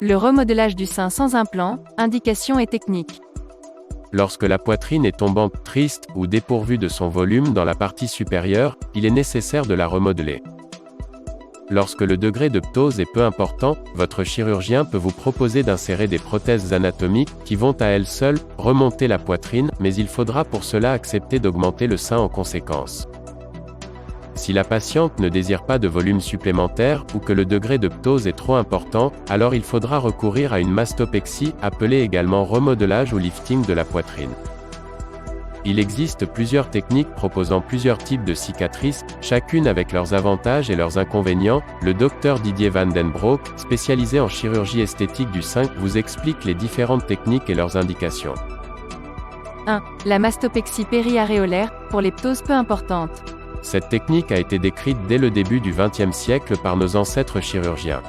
Le remodelage du sein sans implant, indications et techniques. Lorsque la poitrine est tombante, triste ou dépourvue de son volume dans la partie supérieure, il est nécessaire de la remodeler. Lorsque le degré de ptose est peu important, votre chirurgien peut vous proposer d'insérer des prothèses anatomiques qui vont à elles seules remonter la poitrine, mais il faudra pour cela accepter d'augmenter le sein en conséquence. Si la patiente ne désire pas de volume supplémentaire ou que le degré de ptose est trop important, alors il faudra recourir à une mastopexie, appelée également remodelage ou lifting de la poitrine. Il existe plusieurs techniques proposant plusieurs types de cicatrices, chacune avec leurs avantages et leurs inconvénients. Le docteur Didier Van den Broek, spécialisé en chirurgie esthétique du sein, vous explique les différentes techniques et leurs indications. 1. La mastopexie périaréolaire, pour les ptoses peu importantes. Cette technique a été décrite dès le début du XXe siècle par nos ancêtres chirurgiens.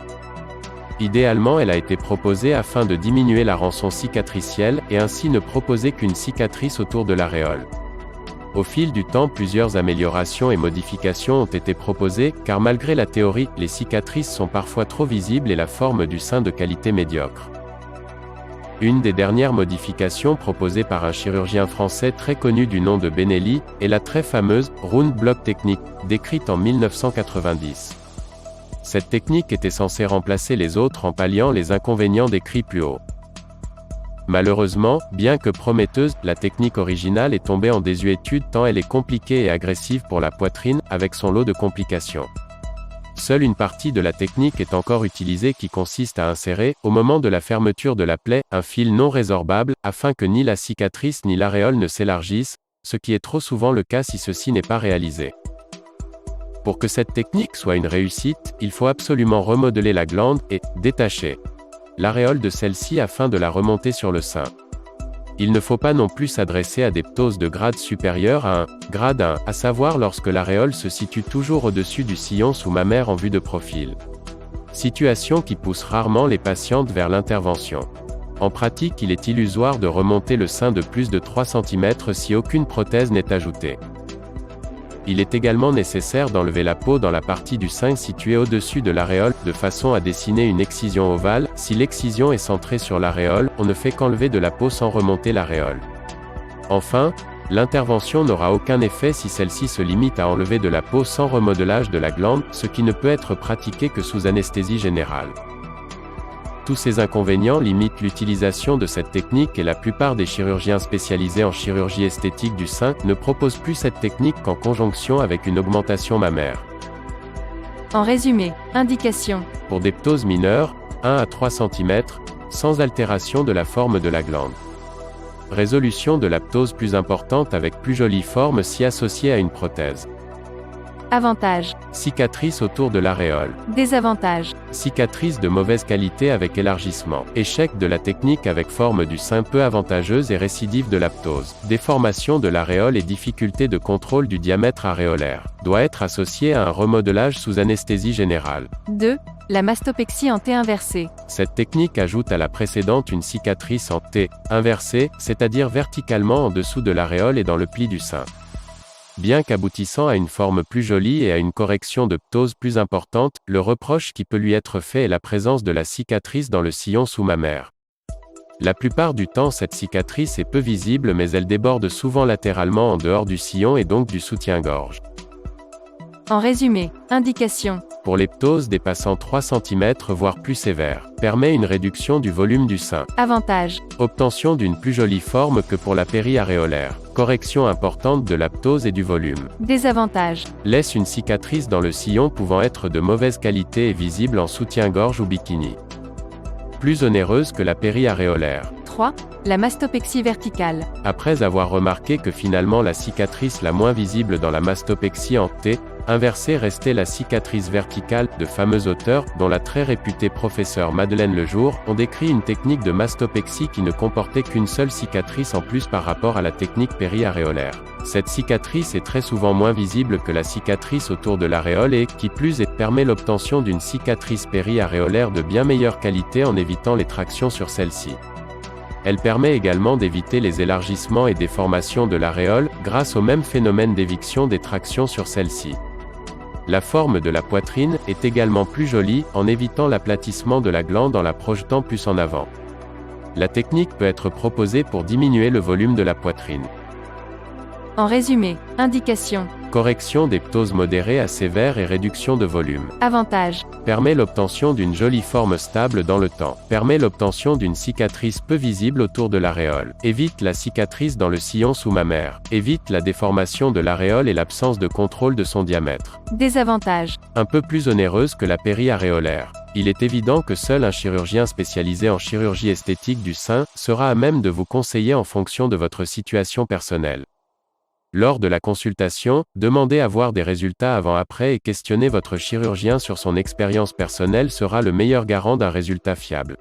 Idéalement, elle a été proposée afin de diminuer la rançon cicatricielle, et ainsi ne proposer qu'une cicatrice autour de l'aréole. Au fil du temps, plusieurs améliorations et modifications ont été proposées, car malgré la théorie, les cicatrices sont parfois trop visibles et la forme du sein de qualité médiocre. Une des dernières modifications proposées par un chirurgien français très connu du nom de Benelli, est la très fameuse « round block technique », décrite en 1990. Cette technique était censée remplacer les autres en palliant les inconvénients décrits plus haut. Malheureusement, bien que prometteuse, la technique originale est tombée en désuétude tant elle est compliquée et agressive pour la poitrine, avec son lot de complications. Seule une partie de la technique est encore utilisée qui consiste à insérer, au moment de la fermeture de la plaie, un fil non résorbable, afin que ni la cicatrice ni l'aréole ne s'élargissent, ce qui est trop souvent le cas si ceci n'est pas réalisé. Pour que cette technique soit une réussite, il faut absolument remodeler la glande et détacher l'aréole de celle-ci afin de la remonter sur le sein. Il ne faut pas non plus s'adresser à des ptoses de grade supérieur à un grade 1, à savoir lorsque l'aréole se situe toujours au-dessus du sillon sous-mammaire en vue de profil. Situation qui pousse rarement les patientes vers l'intervention. En pratique, il est illusoire de remonter le sein de plus de 3 cm si aucune prothèse n'est ajoutée. Il est également nécessaire d'enlever la peau dans la partie du sein située au-dessus de l'aréole, de façon à dessiner une excision ovale. Si l'excision est centrée sur l'aréole, on ne fait qu'enlever de la peau sans remonter l'aréole. Enfin, l'intervention n'aura aucun effet si celle-ci se limite à enlever de la peau sans remodelage de la glande, ce qui ne peut être pratiqué que sous anesthésie générale. Tous ces inconvénients limitent l'utilisation de cette technique et la plupart des chirurgiens spécialisés en chirurgie esthétique du sein ne proposent plus cette technique qu'en conjonction avec une augmentation mammaire. En résumé, indications. Pour des ptoses mineures, 1 à 3 cm, sans altération de la forme de la glande. Résolution de la ptose plus importante avec plus jolie forme si associée à une prothèse. Avantages. Cicatrice autour de l'aréole. Désavantages. Cicatrice de mauvaise qualité avec élargissement. Échec de la technique avec forme du sein peu avantageuse et récidive de la ptose. Déformation de l'aréole et difficulté de contrôle du diamètre aréolaire. Doit être associé à un remodelage sous anesthésie générale. 2. La mastopexie en T inversée. Cette technique ajoute à la précédente une cicatrice en T inversée, c'est-à-dire verticalement en dessous de l'aréole et dans le pli du sein. Bien qu'aboutissant à une forme plus jolie et à une correction de ptose plus importante, le reproche qui peut lui être fait est la présence de la cicatrice dans le sillon sous-mammaire. La plupart du temps, cette cicatrice est peu visible mais elle déborde souvent latéralement en dehors du sillon et donc du soutien-gorge. En résumé, indications. Pour les ptoses dépassant 3 cm voire plus sévères, permet une réduction du volume du sein. Avantages. Obtention d'une plus jolie forme que pour la périaréolaire. Correction importante de la ptose et du volume. Désavantages. Laisse une cicatrice dans le sillon pouvant être de mauvaise qualité et visible en soutien-gorge ou bikini. Plus onéreuse que la périaréolaire. 3. La mastopexie verticale. Après avoir remarqué que finalement la cicatrice la moins visible dans la mastopexie en T inversée restait la cicatrice verticale, de fameux auteurs, dont la très réputée professeure Madeleine Lejour, ont décrit une technique de mastopexie qui ne comportait qu'une seule cicatrice en plus par rapport à la technique périaréolaire. Cette cicatrice est très souvent moins visible que la cicatrice autour de l'aréole et, qui plus est, permet l'obtention d'une cicatrice périaréolaire de bien meilleure qualité en évitant les tractions sur celle-ci. Elle permet également d'éviter les élargissements et déformations de l'aréole, grâce au même phénomène d'éviction des tractions sur celle-ci. La forme de la poitrine est également plus jolie, en évitant l'aplatissement de la glande en la projetant plus en avant. La technique peut être proposée pour diminuer le volume de la poitrine. En résumé, indication. Correction des ptoses modérées à sévères et réduction de volume. Avantage. Permet l'obtention d'une jolie forme stable dans le temps. Permet l'obtention d'une cicatrice peu visible autour de l'aréole. Évite la cicatrice dans le sillon sous-mammaire. Évite la déformation de l'aréole et l'absence de contrôle de son diamètre. Désavantage. Un peu plus onéreuse que la péri-aréolaire. Il est évident que seul un chirurgien spécialisé en chirurgie esthétique du sein sera à même de vous conseiller en fonction de votre situation personnelle. Lors de la consultation, demandez à voir des résultats avant-après et questionnez votre chirurgien sur son expérience personnelle sera le meilleur garant d'un résultat fiable.